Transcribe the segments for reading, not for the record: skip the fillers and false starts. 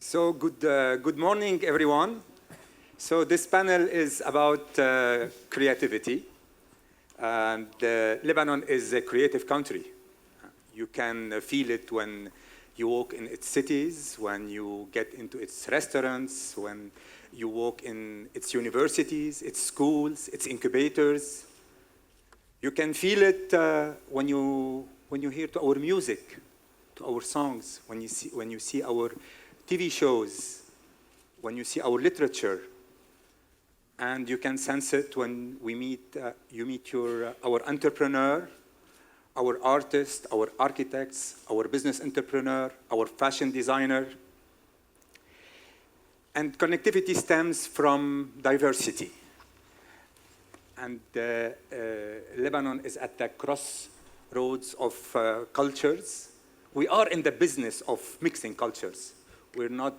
So good morning, everyone. So this panel is about creativity. And Lebanon is a creative country. You can feel it when you walk in its cities, when you get into its restaurants, when you walk in its universities, its schools, its incubators. You can feel it when you hear to our music, to our songs, when you see our TV shows, when you see our literature, and you can sense it when you meet our entrepreneur, our artist, our architects, our business entrepreneur, our fashion designer. And connectivity stems from diversity. And Lebanon is at the crossroads of cultures. We are in the business of mixing cultures. We're not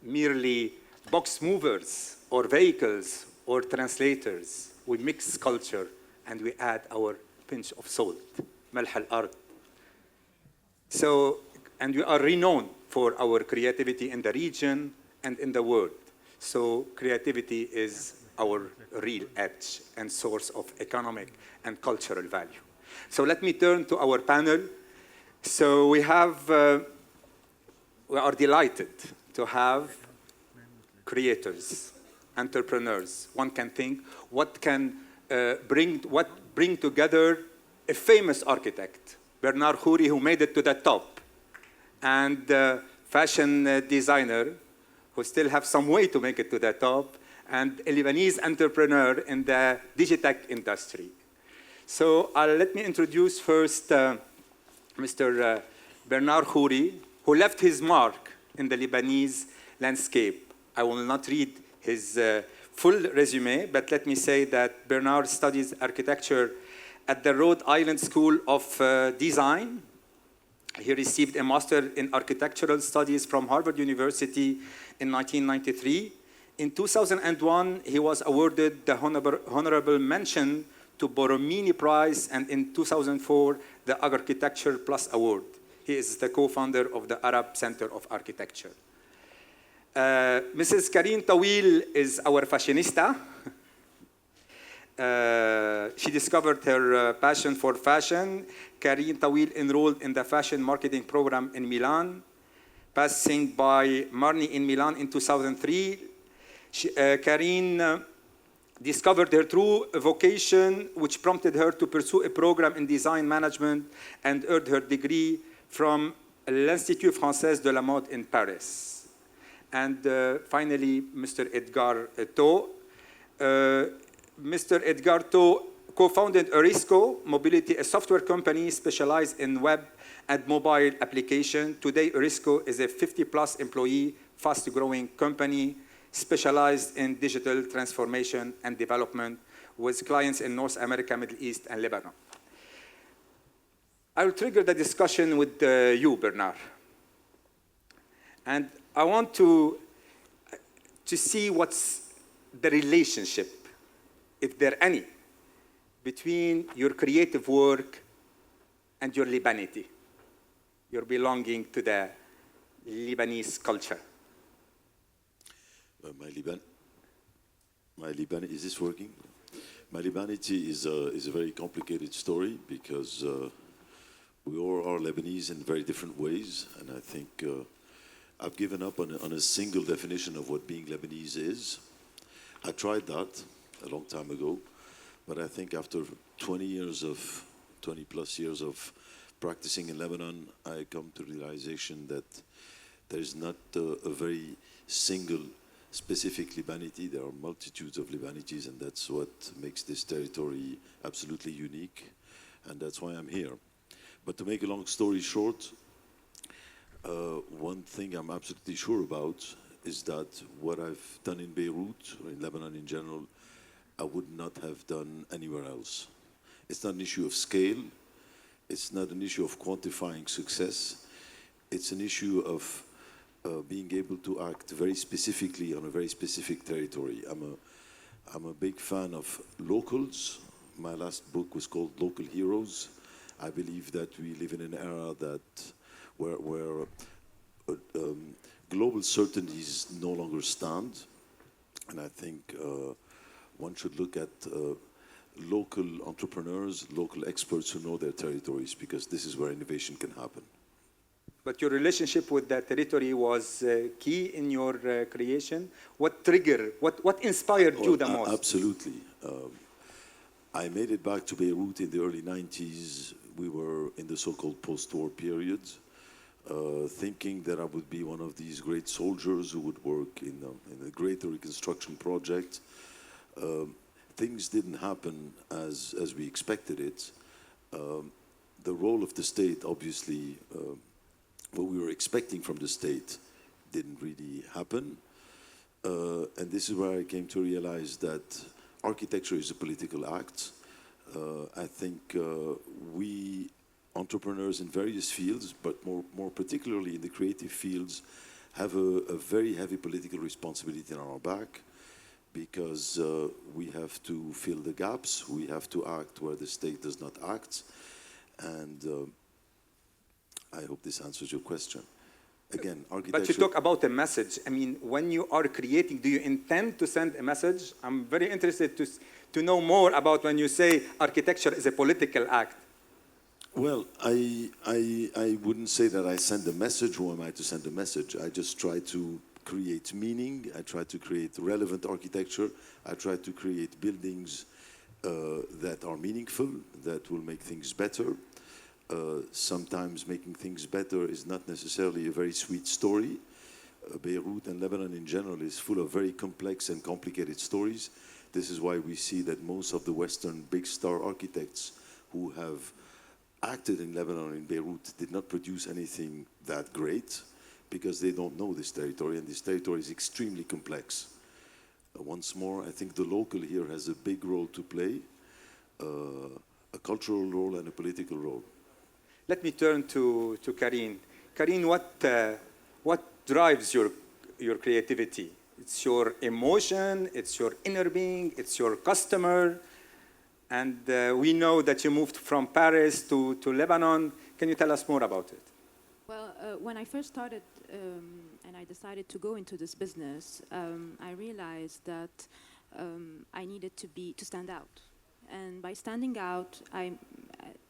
merely box movers or vehicles or translators. We mix culture and we add our pinch of salt, ملح الأرض. So, and we are renowned for our creativity in the region and in the world. So creativity is our real edge and source of economic and cultural value. So let me turn to our panel. So we are delighted to have creators, entrepreneurs. One can think what can bring together a famous architect, Bernard Khoury, who made it to the top, and a fashion designer who still have some way to make it to the top, and a Lebanese entrepreneur in the digitech industry. So let me introduce first Mr. Bernard Khoury, who left his mark in the Lebanese landscape. I will not read his full resume, but let me say that Bernard studies architecture at the Rhode Island School of Design. He received a master in architectural studies from Harvard University in 1993. In 2001, he was awarded the honorable mention to Borromini Prize, and in 2004, the Architecture Plus Award. He is the co-founder of the Arab Center of Architecture. Mrs. Kareem Tawil is our fashionista. She discovered her passion for fashion. Kareem Tawil enrolled in the fashion marketing program in Milan, passing by Marni in Milan in 2003. Kareem discovered her true vocation, which prompted her to pursue a program in design management and earned her degree from l'Institut Français de la Mode in Paris. And finally, Mr. Edgar Tho. Mr. Edgar Tho co-founded Eurisco Mobility, a software company specialized in web and mobile application. Today, Eurisco is a 50-plus employee, fast-growing company specialized in digital transformation and development with clients in North America, Middle East, and Lebanon. I will trigger the discussion with you, Bernard. And I want to see what's the relationship, if there any, between your creative work and your Lebanity, your belonging to the Lebanese culture. Is this working? My Lebanity is a very complicated story because we all are Lebanese in very different ways, and I think I've given up on a single definition of what being Lebanese is. I tried that a long time ago, but I think after 20 plus years of practicing in Lebanon, I come to the realization that there is not a very single specific Lebanity. There are multitudes of Lebanities, and that's what makes this territory absolutely unique, and that's why I'm here. But to make a long story short, one thing I'm absolutely sure about is that what I've done in Beirut, or in Lebanon in general, I would not have done anywhere else. It's not an issue of scale. It's not an issue of quantifying success. It's an issue of being able to act very specifically on a very specific territory. I'm a big fan of locals. My last book was called Local Heroes. I believe that we live in an era where global certainties no longer stand, and I think one should look at local entrepreneurs, local experts who know their territories, because this is where innovation can happen. But your relationship with that territory was key in your creation. What triggered, what inspired you the most? Absolutely. I made it back to Beirut in the early 90s. We were in the so-called post-war period, thinking that I would be one of these great soldiers who would work in a greater reconstruction project. Things didn't happen as we expected it. The role of the state, obviously, what we were expecting from the state didn't really happen. And this is where I came to realize that architecture is a political act. I think we entrepreneurs in various fields, but more particularly in the creative fields, have a very heavy political responsibility on our back, because we have to fill the gaps, we have to act where the state does not act, and I hope this answers your question. Again, architecture... But you talk about a message. I mean, when you are creating, do you intend to send a message? I'm very interested to know more about when you say architecture is a political act. Well, I wouldn't say that I send a message. Who am I to send a message? I just try to create meaning. I try to create relevant architecture. I try to create buildings that are meaningful, that will make things better. Sometimes making things better is not necessarily a very sweet story. Beirut and Lebanon in general is full of very complex and complicated stories. This is why we see that most of the Western big star architects who have acted in Lebanon and Beirut did not produce anything that great, because they don't know this territory, and this territory is extremely complex. Once more, I think the local here has a big role to play, a cultural role and a political role. Let me turn to Kareem. Kareem, what drives your creativity? It's your emotion, it's your inner being, it's your customer. And we know that you moved from Paris to Lebanon. Can you tell us more about it? Well, when I first started and I decided to go into this business, I realized that I needed to stand out. And by standing out,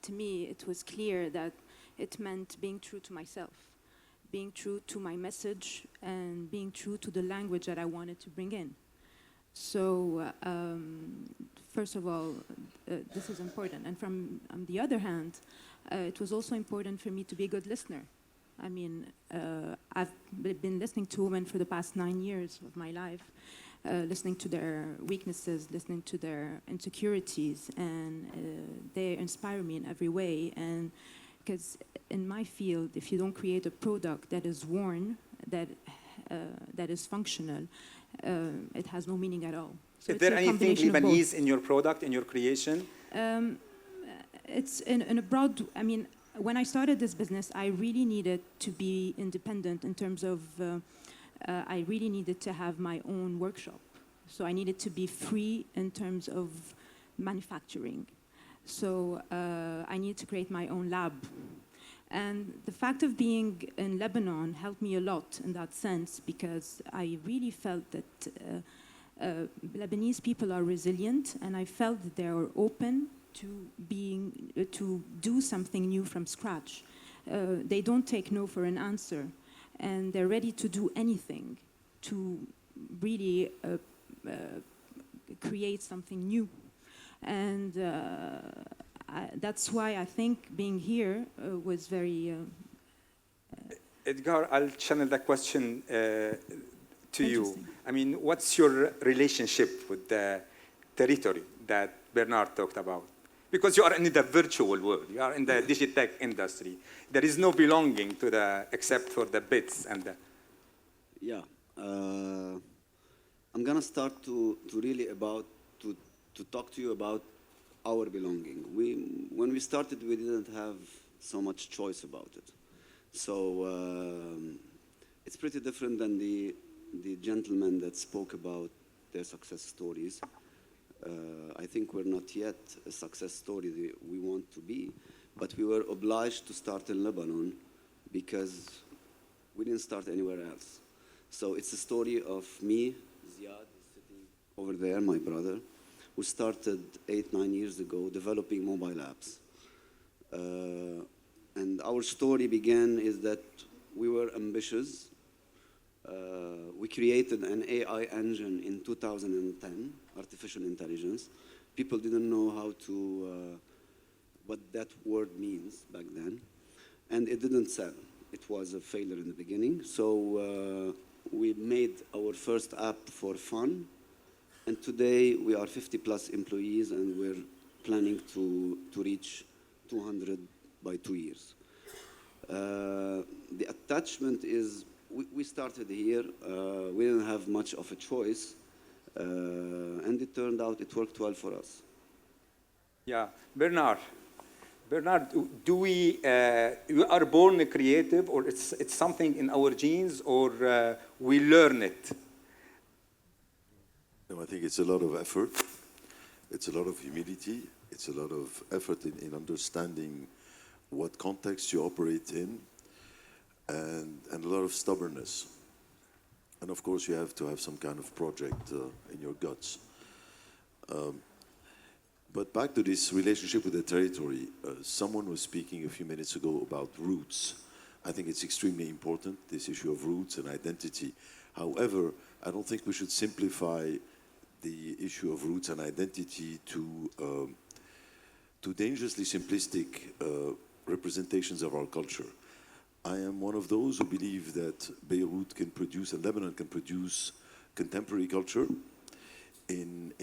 to me, it was clear that it meant being true to myself, being true to my message, and being true to the language that I wanted to bring in. So, first of all, this is important. And from on the other hand, it was also important for me to be a good listener. I mean, I've been listening to women for the past 9 years of my life, listening to their weaknesses, listening to their insecurities, and they inspire me in every way. And because in my field, if you don't create a product that is worn, that is functional, it has no meaning at all. So is there anything Lebanese in your product, in your creation? It's in a broad, I mean, when I started this business, I really needed to be independent in terms of, I really needed to have my own workshop. So I needed to be free in terms of manufacturing. So I needed to create my own lab. And the fact of being in Lebanon helped me a lot in that sense, because I really felt that Lebanese people are resilient, and I felt that they are open to do something new from scratch. They don't take no for an answer, and they're ready to do anything to really create something new. And that's why I think being here was very... Edgar, I'll channel that question to you. I mean, what's your relationship with the territory that Bernard talked about? Because you are in the virtual world, you are in the digitech industry. There is no belonging to except for the bits and the... Yeah. I'm gonna start to talk to you about our belonging. When we started, we didn't have so much choice about it. So it's pretty different than the gentleman that spoke about their success stories. I think we're not yet a success story that we want to be, but we were obliged to start in Lebanon because we didn't start anywhere else. So it's a story of me, Ziad is sitting over there, my brother, who started 8-9 years ago developing mobile apps. And our story began is that we were ambitious. We created an AI engine in 2010, artificial intelligence. People didn't know how to, what that word means back then. And it didn't sell. It was a failure in the beginning. So we made our first app for fun. And today we are 50 plus employees and we're planning to reach 200 by 2 years. The attachment is, we started here, we didn't have much of a choice, and it turned out it worked well for us. Yeah, Bernard, do we are born creative, or it's something in our genes, or we learn it? No, I think it's a lot of effort. It's a lot of humility. It's a lot of effort in understanding what context you operate in, and a lot of stubbornness. And of course, you have to have some kind of project in your guts. But back to this relationship with the territory, someone was speaking a few minutes ago about roots. I think it's extremely important, this issue of roots and identity. However, I don't think we should simplify the issue of roots and identity to dangerously simplistic representations of our culture. I am one of those who believe that Beirut can produce and Lebanon can produce contemporary culture in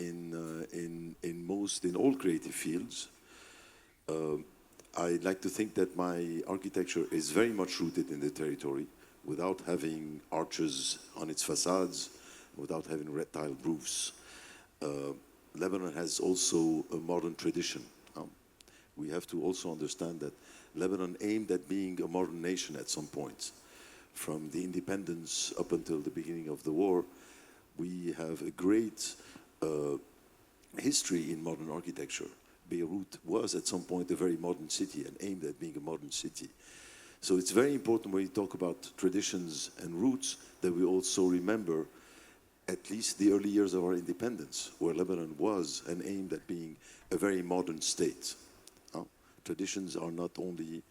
all creative fields. I like to think that my architecture is very much rooted in the territory, without having arches on its facades, without having red tile roofs. Lebanon has also a modern tradition. We have to also understand that Lebanon aimed at being a modern nation at some point. From the independence up until the beginning of the war, we have a great history in modern architecture. Beirut was at some point a very modern city and aimed at being a modern city. So it's very important when we talk about traditions and roots that we also remember at least the early years of our independence, where Lebanon was and aimed at being a very modern state. Traditions are not only.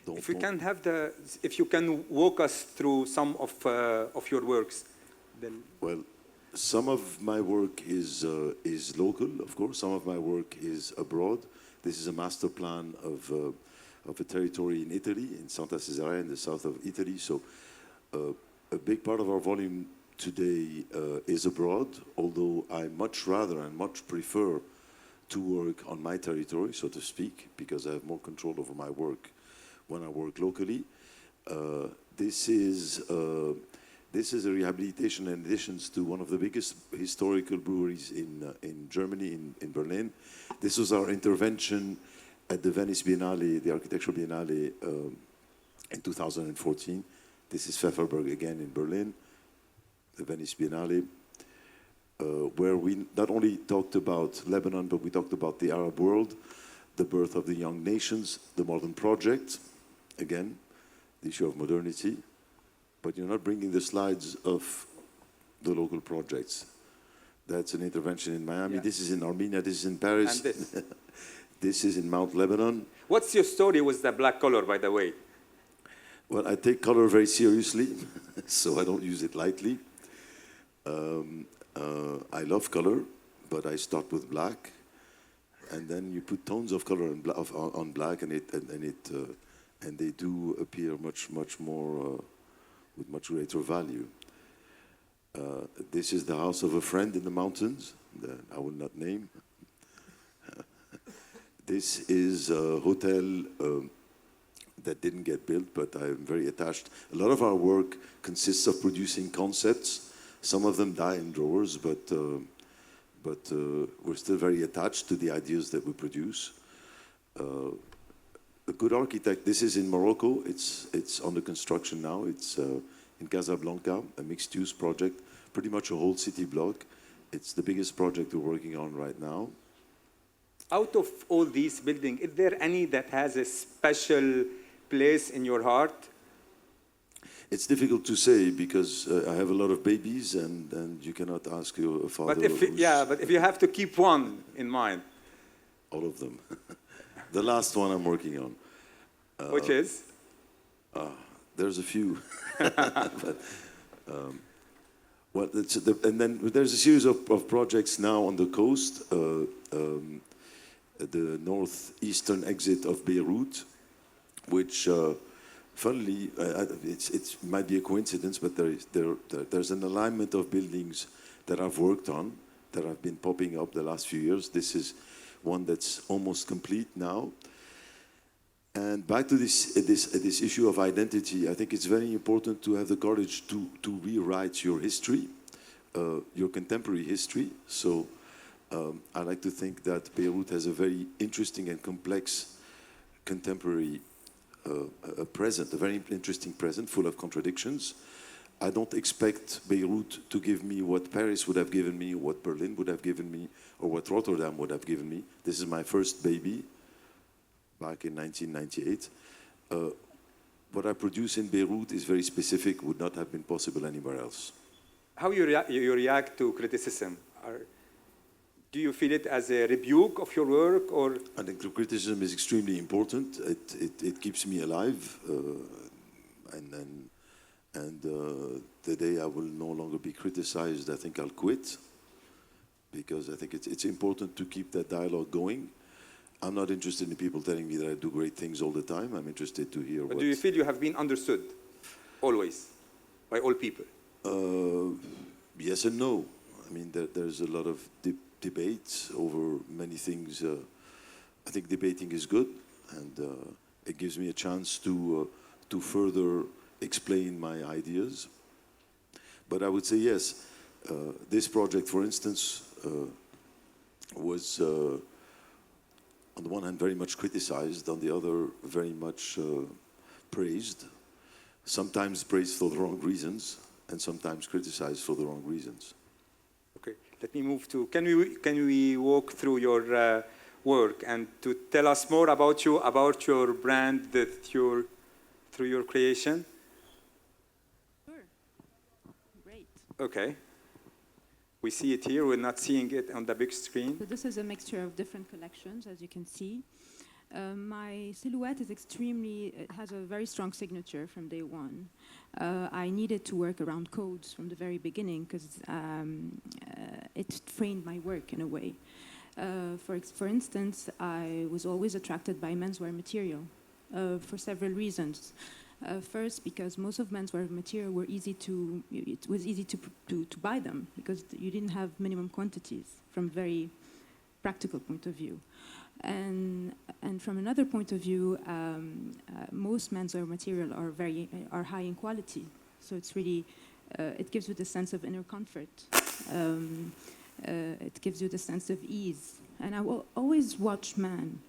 If you can walk us through some of your works, then. Well, some of my work is local, of course. Some of my work is abroad. This is a master plan of a territory in Italy, in Santa Cesarea, in the south of Italy. So a big part of our volume today is abroad, although I much rather and much prefer to work on my territory, so to speak, because I have more control over my work when I work locally. This is a rehabilitation and additions to one of the biggest historical breweries in Germany, in Berlin. This was our intervention at the Venice Biennale, the Architectural Biennale, in 2014. This is Pfefferberg again in Berlin, the Venice Biennale, where we not only talked about Lebanon, but we talked about the Arab world, the birth of the young nations, the modern project, again, the issue of modernity. But you're not bringing the slides of the local projects. That's an intervention in Miami. Yeah. This is in Armenia. This is in Paris. And this. This is in Mount Lebanon. What's your story with the black color, by the way? Well, I take color very seriously, so I don't use it lightly. I love color, but I start with black, and then you put tones of color on black, and they do appear much more with much greater value. This is the house of a friend in the mountains that I will not name. This is a hotel that didn't get built, but I'm very attached. A lot of our work consists of producing concepts. Some of them die in drawers, but we're still very attached to the ideas that we produce. A good architect, this is in Morocco. It's under construction now. It's in Casablanca, a mixed-use project, pretty much a whole city block. It's the biggest project we're working on right now. Out of all these buildings, is there any that has a special place in your heart? It's difficult to say because I have a lot of babies, and you cannot ask your father. But if you have to keep one in mind, All of them. The last one I'm working on. which is? There's a few. But, well, and then there's a series of projects now on the coast, the northeastern exit of Beirut, which, funnily, it might be a coincidence, but there's an alignment of buildings that I've worked on that have been popping up the last few years. This is one that's almost complete now. And back to this issue of identity, I think it's very important to have the courage to rewrite your history, your contemporary history. So I like to think that Beirut has a very interesting and complex contemporary present, a very interesting present, full of contradictions. I don't expect Beirut to give me what Paris would have given me, what Berlin would have given me, or what Rotterdam would have given me. This is my first baby, back in 1998. What I produce in Beirut is very specific, would not have been possible anywhere else. How you react to criticism? Do you feel it as a rebuke of your work, or? I think the criticism is extremely important. It keeps me alive, and the day I will no longer be criticized, I think I'll quit, because I think it's important to keep that dialogue going. I'm not interested in people telling me that I do great things all the time. I'm interested to hear But do you feel you have been understood, always, by all people? Yes and no. I mean, there's a lot of debate over many things. I think debating is good, and it gives me a chance to further explain my ideas. But I would say yes, this project, for instance, was on the one hand very much criticized, on the other very much praised. Sometimes praised for the wrong reasons, and sometimes criticized for the wrong reasons. Okay, let me move to, can we walk through your work and to tell us more about you, about your brand, through your creation? Sure. Great. Okay. We see it here, we're not seeing it on the big screen. So this is a mixture of different collections, as you can see. My silhouette is it has a very strong signature from day one. I needed to work around codes from the very beginning because it framed my work in a way. For instance, I was always attracted by menswear material for several reasons. First, because most of menswear material were it was easy to buy them because you didn't have minimum quantities from a very practical point of view. And from another point of view, most menswear material are high in quality. So it's really, it gives you the sense of inner comfort. It gives you the sense of ease. And I will always watch men.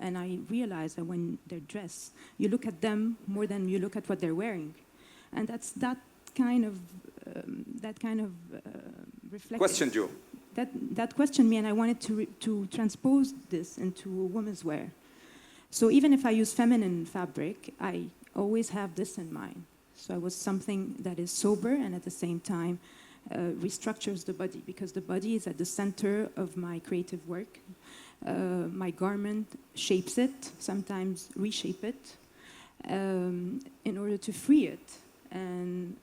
And I realize that when they're dressed, you look at them more than you look at what they're wearing, and that's that kind of reflection. Questioned you. That questioned me, and I wanted to transpose this into women's wear. So even if I use feminine fabric, I always have this in mind. So I was something that is sober and at the same time restructures the body, because the body is at the center of my creative work. My garment shapes it, sometimes reshape it, in order to free it and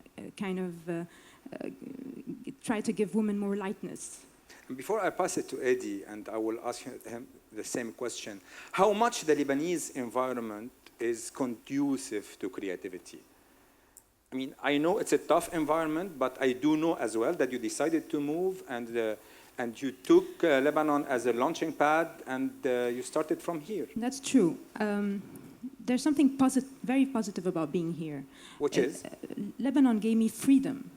try to give women more lightness. And before I pass it to Eddie, and I will ask him the same question, how much the Lebanese environment is conducive to creativity? I mean, I know it's a tough environment, but I do know as well that you decided to move, and you took Lebanon as a launching pad, and you started from here. That's true. There's something very positive about being here. Which is? Lebanon gave me freedom.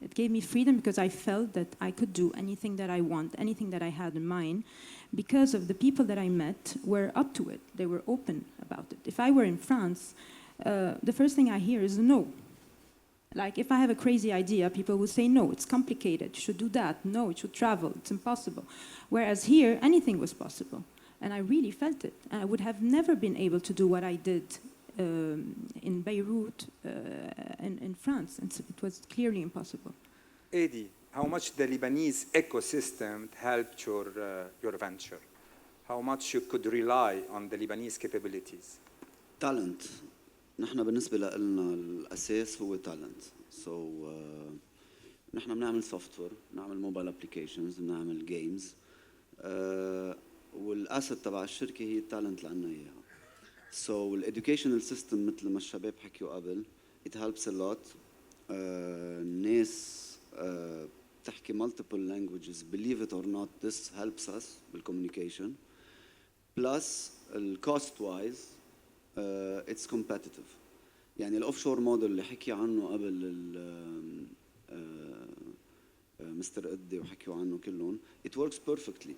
It gave me freedom because I felt that I could do anything that I want, anything that I had in mind, because of the people that I met were up to it. They were open about it. If I were in France, the first thing I hear is no. Like, if I have a crazy idea, people will say, no, it's complicated, you should do that. No, it should travel, it's impossible. Whereas here, anything was possible. And I really felt it. And I would have never been able to do what I did in Beirut, in France. And so it was clearly impossible. Adi, how much the Lebanese ecosystem helped your venture? How much you could rely on the Lebanese capabilities? talent. نحن بالنسبة لنا الأساس هو talent. So نحن بنعمل software، بنعمل mobile applications، بنعمل games. والأسد تبع الشركة هي التالنت اللي عنا إياها. So الeducational system مثل ما الشباب حكيوا قبل it helps a lot. الناس بتحكي multiple languages, believe it or not, this helps us بالcommunication. Plus cost wise it's competitive. يعني الاوفشور موديل اللي حكي عنه قبل مستر قدي وحكيوا عنه كلهم it works perfectly.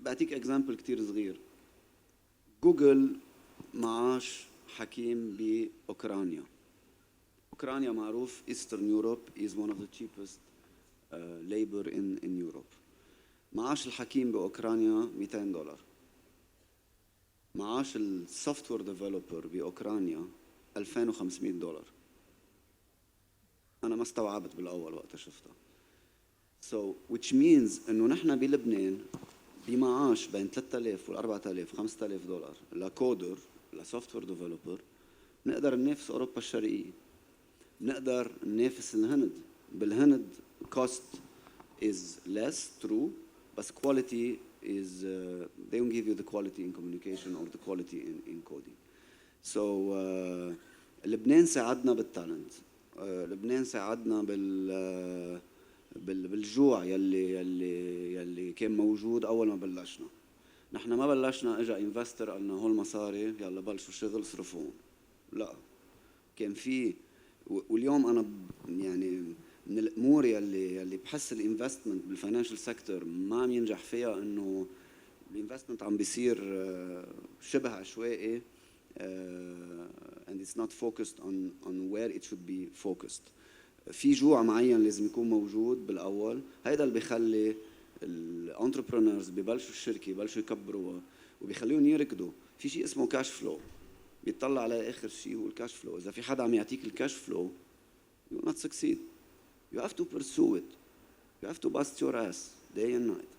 بعطيك اكزامبل كتير صغير. جوجل معاش حكيم باوكرانيا. اوكرانيا معروف Eastern Europe is one of the cheapest labor in Europe. معاش الحكيم باوكرانيا $200. معاش السوفت وير ديفلوبر باوكرانيا $2500. انا ما استوعبت بالاول وقت شفتها. So which means انه نحن بلبنان بمعاش بين 3000 وال 4000 $5000 لكودر لسوفت وير ديفلوبر نقدر ننافس اوروبا الشرقيه. نقدر ننافس الهند. بالهند cost is less true بس quality is they don't give you the quality in communication or the quality in coding. So لبنان ساعدنا بالتالنت. لبنان ساعدنا بالجوع يلي كان موجود اول ما بلشنا. نحن ما بلشنا اجى انفستر قالنا هول مصاري يلا بلشوا شغل صرفوهم. لا كان في واليوم انا يعني من الامور يلي بحس الانفستمنت بالفاينانشال سيكتور ما عم ينجح فيها انه الانفستمنت عم بيصير شبه عشوائي and it's not focused on where it should be focused. في جوع معين لازم يكون موجود بالاول. هيدا اللي بيخلي الانتربرونورز ببلشوا الشركه ببلشوا يكبروها وبيخليهم يركضوا. في شيء اسمه كاش فلو بيطلع على اخر شيء هو الكاش فلو. اذا في حدا عم يعطيك الكاش فلو you will not succeed. You have to pursue it. You have to bust your ass day and night.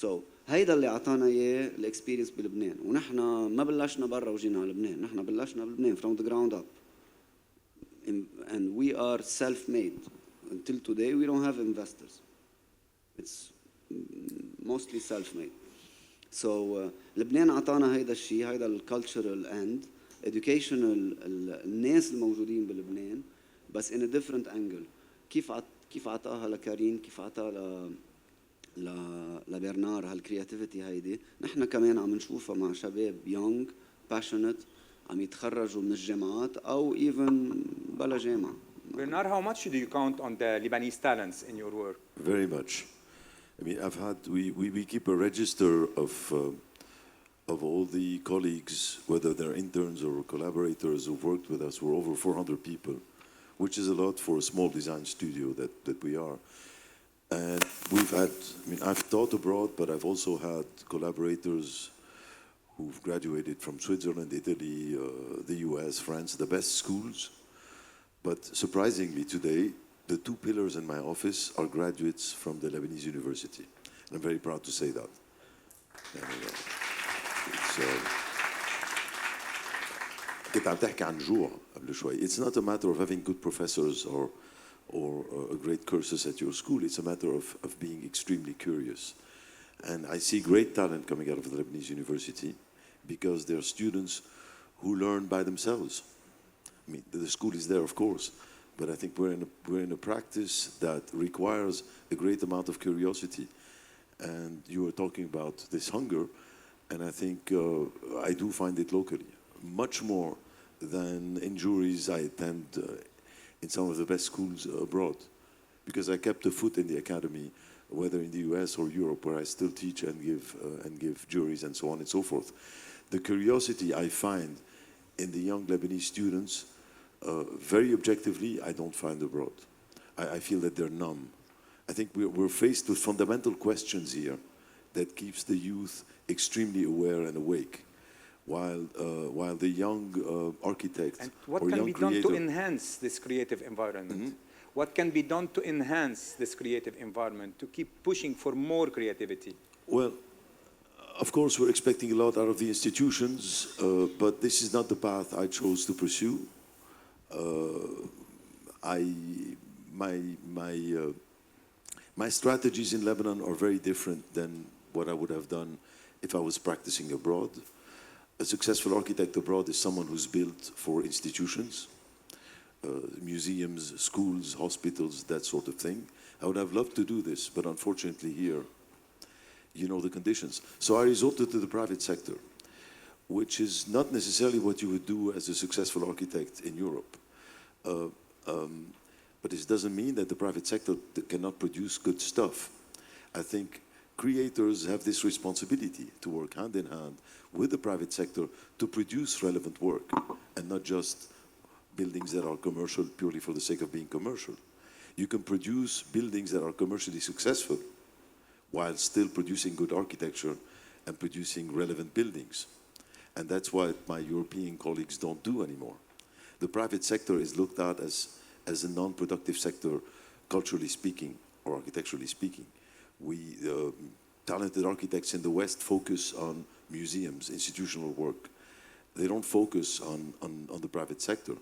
So هيدا اللي اعطانا اياه الاكسبيرينس بلبنان. ونحن ما بلشنا برا وجينا على لبنان. نحن بلشنا بلبنان from the ground up. And we are self-made. Until today we don't have investors. It's mostly self-made. So لبنان اعطانا هيدا الشيء. هيدا الكالتشرال اند educational الناس الموجودين بلبنان بس in a different angle. كيف عطاها لكريم كيف عطاها لبرنار هالكرياتيفيتي هيدي نحن كمان عم نشوفها مع شباب young passionate عم يتخرجوا من الجامعات او even بلا جامعه. Bernard, how much do you count on the Lebanese talents in your work? Very much. I mean, we keep a register of all the colleagues, whether they're interns or collaborators who've worked with us. We're over 400 people, which is a lot for a small design studio that we are. And we've had, I mean, I've taught abroad, but I've also had collaborators who've graduated from Switzerland, Italy, the US, France, the best schools. But surprisingly today, the two pillars in my office are graduates from the Lebanese University. And I'm very proud to say that. كنت عم تحكي عن جوع قبل شوي. It's not a matter of having good professors or a great cursus at your school. It's a matter of being extremely curious. And I see great talent coming out of the Lebanese University because they're students who learn by themselves. I mean, the school is there, of course, but I think we're in a practice that requires a great amount of curiosity. And you were talking about this hunger, and I think I do find it locally, much more than in juries I attend in some of the best schools abroad, because I kept a foot in the academy, whether in the US or Europe, where I still teach and give juries and so on and so forth. The curiosity I find in the young Lebanese students, very objectively, I don't find abroad. I feel that they're numb. I think we're faced with fundamental questions here that keeps the youth extremely aware and awake. while the young architect And what or can young be done to creator. enhance this creative environment? What can be done to enhance this creative environment, to keep pushing for more creativity? Well, of course, we're expecting a lot out of the institutions, but this is not the path I chose to pursue. I, my strategies in Lebanon are very different than what I would have done if I was practicing abroad. A successful architect abroad is someone who's built for institutions, museums, schools, hospitals, that sort of thing. I would have loved to do this, but unfortunately here, you know the conditions. So I resorted to the private sector, which is not necessarily what you would do as a successful architect in Europe. But it doesn't mean that the private sector cannot produce good stuff. I think creators have this responsibility to work hand in hand with the private sector to produce relevant work and not just buildings that are commercial purely for the sake of being commercial. You can produce buildings that are commercially successful while still producing good architecture and producing relevant buildings. And that's what my European colleagues don't do anymore. The private sector is looked at as a non-productive sector, culturally speaking or architecturally speaking. We, talented architects in the West, focus on museums, institutional work. They don't focus on the private sector.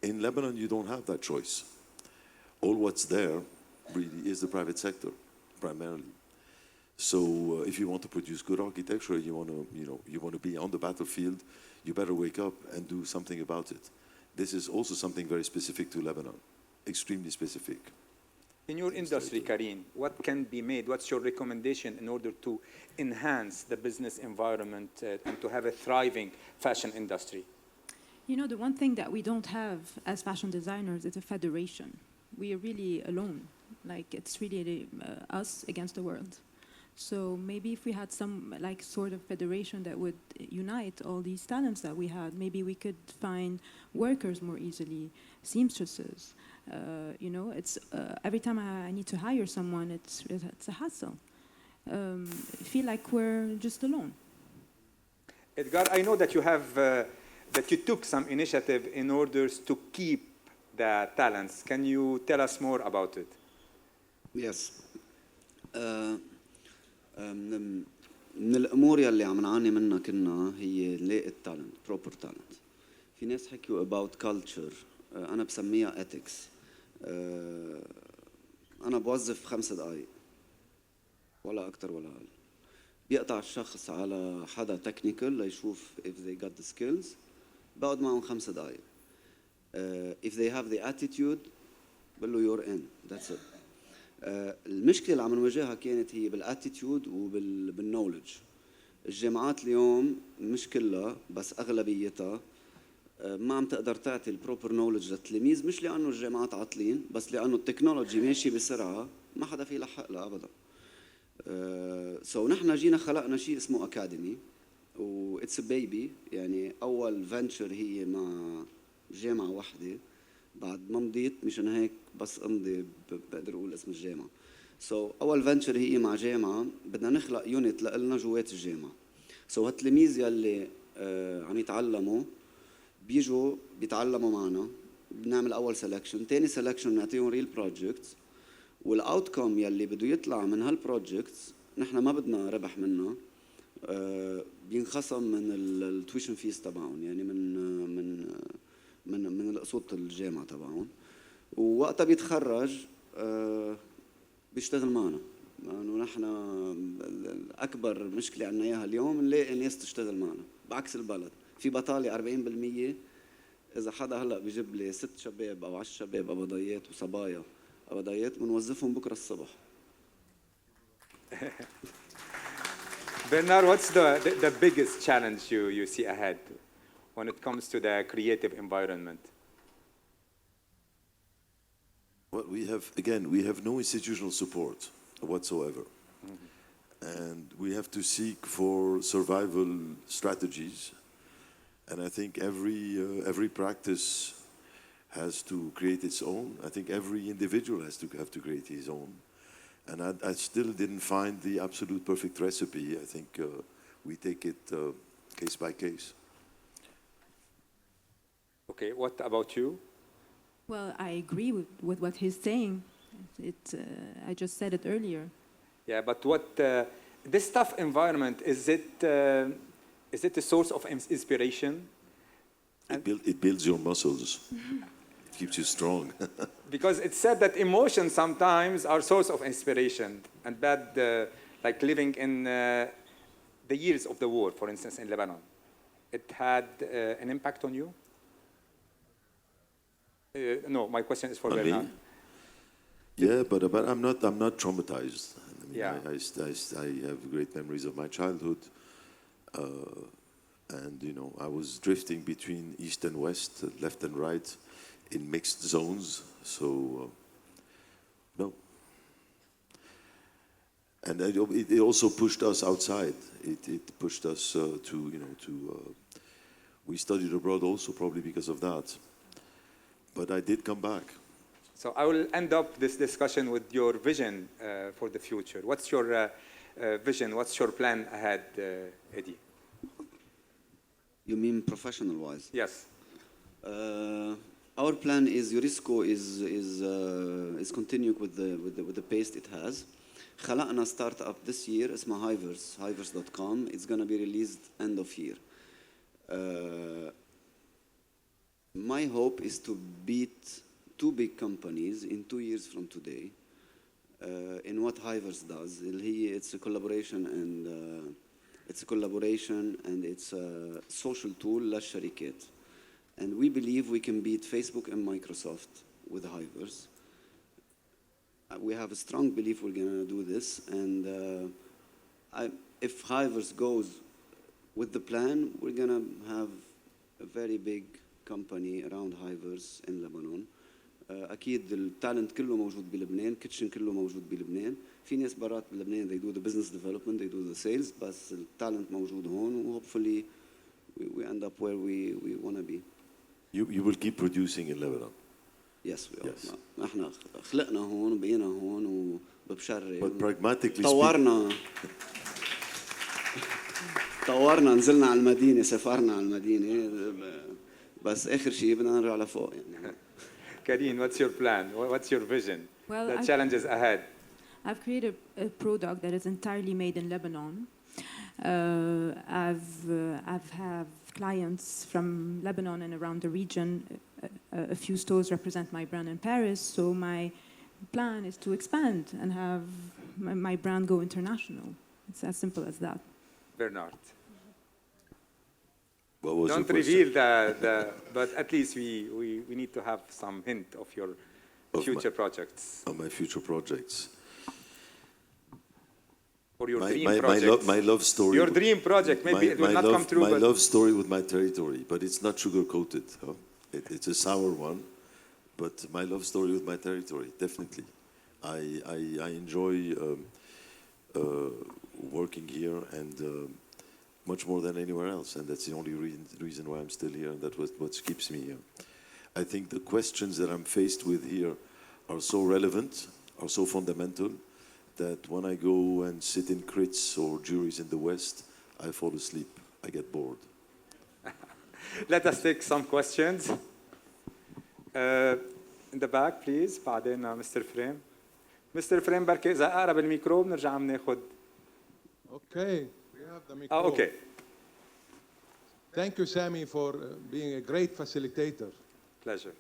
In Lebanon, you don't have that choice. All what's there really is the private sector, primarily. So if you want to produce good architecture, you want to be on the battlefield, you better wake up and do something about it. This is also something very specific to Lebanon, extremely specific. In your industry, Kareem, what can be made? What's your recommendation in order to enhance the business environment and to have a thriving fashion industry? You know, the one thing that we don't have as fashion designers is a federation. We are really alone. Like, it's really us against the world. So maybe if we had some like sort of federation that would unite all these talents that we had, maybe we could find workers more easily, seamstresses. You know, it's every time I need to hire someone, it's a hassle. I feel like we're just alone. Edgar, I know that you have that you took some initiative in order to keep the talents. Can you tell us more about it? Yes. من الامور يلي عم نعاني منها كنا هي نلاقي التالنت بروبر تالنت. في ناس حكيوا about culture. انا بسميها ethics. انا بوظف 5 دقائق ولا اكثر ولا اقل. بيقطع الشخص على حدا تكنيكال ليشوف if they got the skills. بقعد معهم 5 دقائق. If they have the attitude بقول له you're in. That's it. المشكلة اللي عم نواجهها كانت هي بالاتيتيود وبالنولج. الجامعات اليوم مش كلها بس اغلبيتها ما عم تقدر تعطي البروبر نولج للتلاميذ، مش لانه الجامعات عاطلين بس لانه التكنولوجي ماشي بسرعه ما حدا في يلحق لها ابدا. سو نحن جينا خلقنا شيء اسمه اكاديمي و اتس بيبي، يعني اول فنتشر هي مع جامعه واحده بعد ما مضيت، مشان هيك بس امضي بقدر اقول اسم الجامعه. اول فنتشر هي مع جامعه بدنا نخلق يونت لنا جوات الجامعه. هالتلاميذ يلي عم يتعلموا بيجوا بيتعلموا معنا، بنعمل اول سelection، ثاني سelection بنعطيهم ريل بروجكتس، والاوتكم يلي بده يطلع من هالبروجكتس نحن ما بدنا ربح منها، بينخصم من التويشن فيس تبعهم، يعني من القسط الجامعه تبعهم، ووقتها بيتخرج بيشتغل معنا. لانه نحن اكبر مشكله عندنا اياها اليوم نلاقي ناس تشتغل معنا، بعكس البلد في بطاله 40%. اذا حدا هلا بيجيب لي 6 شباب او 10 شباب ابضيات وصبايا ابضيات بنوظفهم بكره الصبح. Bernard, what's the biggest challenge you see ahead when it comes to the creative environment? Well, we have no institutional support whatsoever. And we have to seek for survival strategies. And I think every practice has to create its own. I think every individual has to have to create his own. And I still didn't find the absolute perfect recipe. I think we take it case by case. Okay, what about you? Well, I agree with what he's saying. I just said it earlier. Yeah, but what this tough environment is it a source of inspiration? It builds your muscles. It keeps you strong. Because it's said that emotions sometimes are source of inspiration and bad, like living in the years of the war, for instance, in Lebanon. It had an impact on you? No, my question is for On me? Bernard. Yeah, but I'm not traumatized. I mean, Yeah. I have great memories of my childhood, and you know, I was drifting between east and west, left and right, in mixed zones. So no, and it also pushed us outside. It pushed us we studied abroad also probably because of that. But I did come back. So I will end up this discussion with your vision for the future. What's your vision? What's your plan ahead, Eddie? You mean professional-wise? Yes. Our plan is Eurisco is continuing with the pace it has. خلقنا start up this year اسمها hivers.com. It's going to be released end of year. My hope is to beat two big companies in 2 years from today in what Hivers does. It's a collaboration and it's a social tool, لا شركات. And we believe we can beat Facebook and Microsoft with Hivers. We have a strong belief we're going to do this. And if Hivers goes with the plan, we're going to have a very big company around Hivers in Lebanon. أكيد التالنت كله موجود بلبنان، كيتشن كله موجود بلبنان. في ناس برات بلبنان they do the business development, they do the sales، بس التالنت موجود هون و hopefully we end up where we want to be. You will keep producing in Lebanon. Yes, we are. Yes. احنا خلقنا هون وبقينا هون وببشري. But pragmatically طورنا نزلنا على المدينة، سافرنا على المدينة، بس آخر شيء بدنا نرجع لفوق يعني. Kareem, what's your plan? What's your vision? Well, The challenges ahead. I've created a product that is entirely made in Lebanon. I've have clients from Lebanon and around the region. A few stores represent my brand in Paris. So my plan is to expand and have my brand go international. It's as simple as that. Bernard. What was Don't your reveal question? but at least we need to have some hint of your Of future projects Of my future projects. or your dream my project. my love story. Your dream project, maybe it will not come true. My But love story with my territory, but it's not sugar-coated. Huh? It's a sour one, but my love story with my territory, definitely. I enjoy working here and much more than anywhere else, and that's the only reason why I'm still here, and that's what keeps me here. I think the questions that I'm faced with here are so relevant, are so fundamental, that when I go and sit in crits or juries in the West, I fall asleep. I get bored. let us take some questions. In the back, please. بعدين Mr. Frame. Mr. Frame بركي إذا أقرب الميكرو بنرجع بناخد. Okay, we have the microphone. Okay. Thank you, Sammy, for being a great facilitator. Pleasure.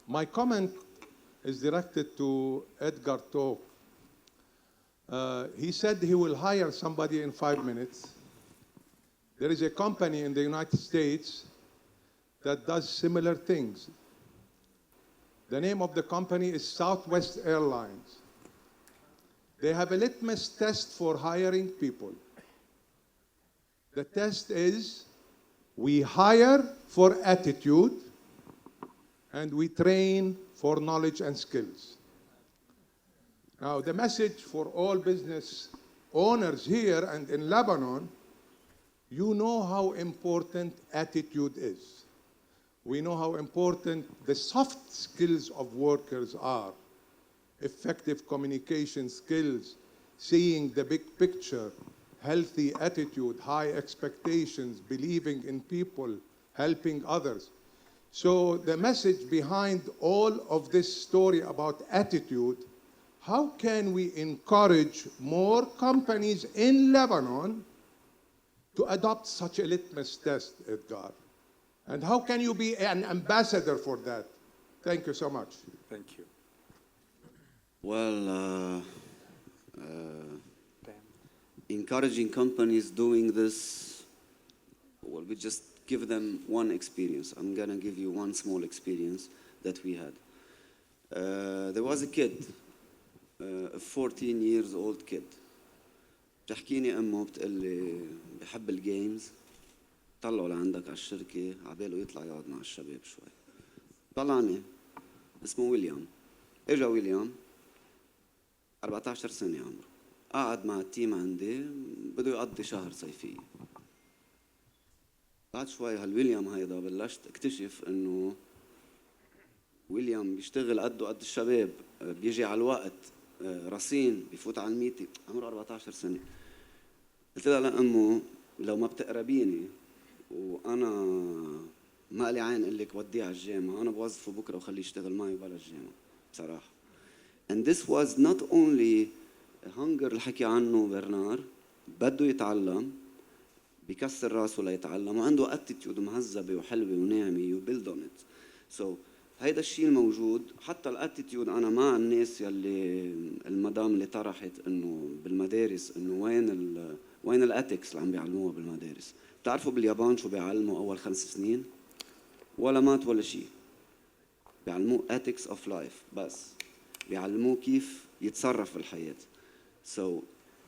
My comment is directed to Edgar Toke. He said he will hire somebody in 5 minutes. There is a company in the United States that does similar things. The name of the company is Southwest Airlines. They have a litmus test for hiring people. The test is we hire for attitude and we train for knowledge and skills. Now, the message for all business owners here and in Lebanon, you know how important attitude is. We know how important the soft skills of workers are. Effective communication skills, seeing the big picture, healthy attitude, high expectations, believing in people, helping others. So the message behind all of this story about attitude, how can we encourage more companies in Lebanon to adopt such a litmus test, Edgar? And how can you be an ambassador for that? Thank you so much. Thank you. Well, encouraging companies doing this, well, we just give them one experience. I'm going to give you one small experience that we had. There was a kid, a 14 years old kid. بتحكيني أمه بتقول لي بحب الجيمز، طلعوا لعندك على الشركة عباله يطلع يقعد مع الشباب شوي. طلعني اسمه ويليام. اجا ويليام 14 سنة عمره، قعد مع التيم عندي بده يقضي شهر صيفية. بعد شوي هالويليام هيدا بلشت اكتشف انه ويليام بيشتغل قده قد الشباب، بيجي على الوقت، رصين، بيفوت على الميتي، عمره 14 سنة. قلت لها لأمه لو ما بتقربيني وأنا ما لي عين أقول لك وديه على الجامعة، أنا بوظفه بكرة وخليه يشتغل معي وبلا الجامعة بصراحة. And this was not only hunger اللي حكي عنه برنار، بده يتعلم، بيكسر راسه ليتعلم، وعنده attitude مهذبة وحلوة وناعمة. You build on it. So هيدا الشيء الموجود. حتى الاتيتيود انا مع الناس يلي المدام اللي طرحت انه بالمدارس انه وين الاتكس اللي عم بيعلموها بالمدارس. بتعرفوا باليابان شو بيعلموا اول 5 سنين؟ ولا مات ولا شيء. بيعلموه ethics of life بس. بيعلموه كيف يتصرف بالحياة. So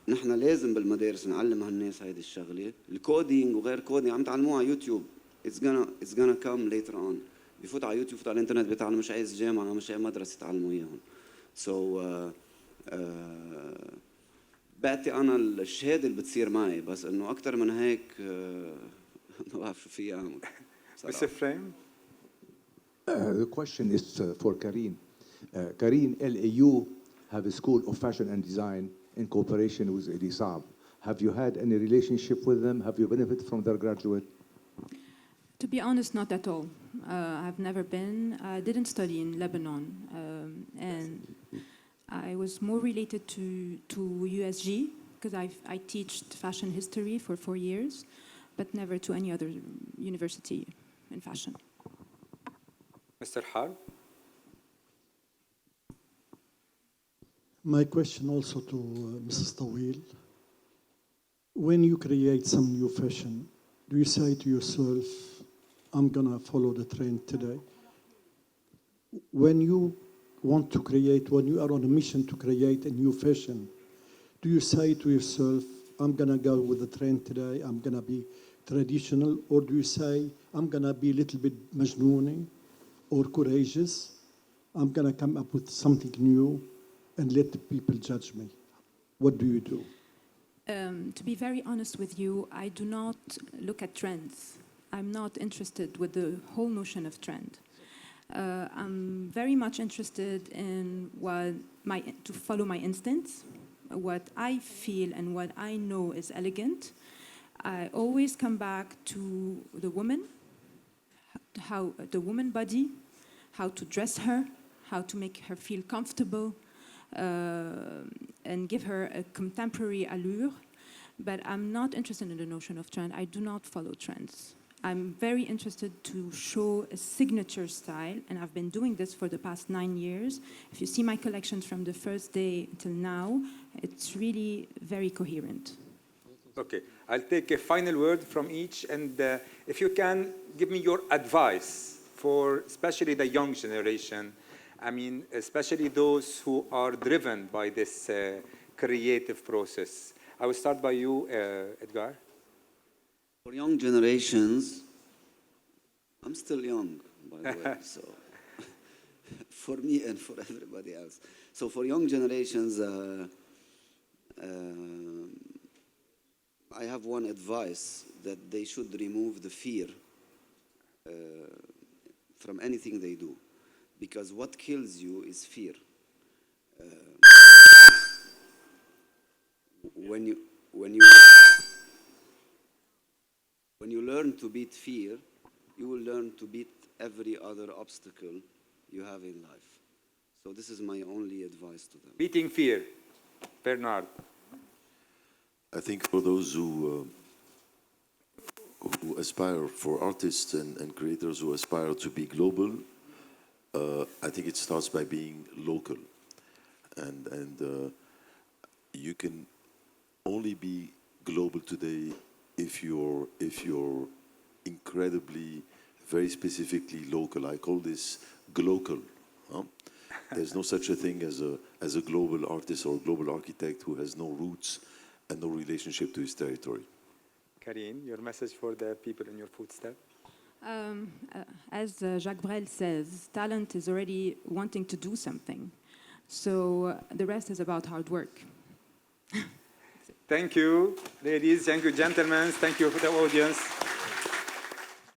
نحن لازم بالمدارس نعلم هالناس هيدي الشغلة. الكودينج وغير كودينج عم تعلموها على يوتيوب. It's gonna come later on. بيفوت على يوتيوب، بيفوت على الانترنت، بيتعلم. مش عايز جامعة، مش عايز مدرسة تعلموا اياهم. So بعطي انا الشهادة اللي بتصير معي، بس انه اكثر من هيك ما بعرف شو في اعمل. Mr. Frame? The question is for Kareem. Kareem, LAU have a school of fashion and design in cooperation with Elisab. Have you had any relationship with them? Have you benefited from their graduate? To be honest, not at all. I've never been. I didn't study in Lebanon, and I was more related to USG because I taught fashion history for 4 years, but never to any other university in fashion. Mr. Harb? My question also to Mrs. Tawil. When you create some new fashion, do you say to yourself, I'm gonna follow the trend today? When you want to create, when you are on a mission to create a new fashion, do you say to yourself, I'm gonna go with the trend today, I'm gonna be traditional, or do you say, I'm gonna be a little bit majnooni or courageous, I'm gonna come up with something new and let the people judge me? What do you do? To be very honest with you, I do not look at trends. I'm not interested with the whole notion of trend. I'm very much interested in to follow my instincts, what I feel and what I know is elegant. I always come back to the woman, how the woman body, how to dress her, how to make her feel comfortable, and give her a contemporary allure. But I'm not interested in the notion of trend. I do not follow trends. I'm very interested to show a signature style, and I've been doing this for the past 9 years. If you see my collections from the first day till now, it's really very coherent. Okay, I'll take a final word from each, and if you can give me your advice for especially the young generation, I mean, especially those who are driven by this creative process. I will start by you, Edgar. For young generations, I'm still young, by the way, so for me and for everybody else. So for young generations, I have one advice, that they should remove the fear from anything they do, because what kills you is fear. when you learn to beat fear, you will learn to beat every other obstacle you have in life. So this is my only advice to them. Beating fear. Bernard. I think for those who aspire, for artists and creators who aspire to be global, I think it starts by being local, and you can only be global today if you're incredibly, very specifically local. I call this glocal. Huh? There's no such a thing as a global artist or global architect who has no roots and no relationship to his territory. Kareem, your message for the people in your footsteps? As Jacques Brel says, talent is already wanting to do something. So the rest is about hard work. Thank you, ladies. Thank you, gentlemen. Thank you for the audience.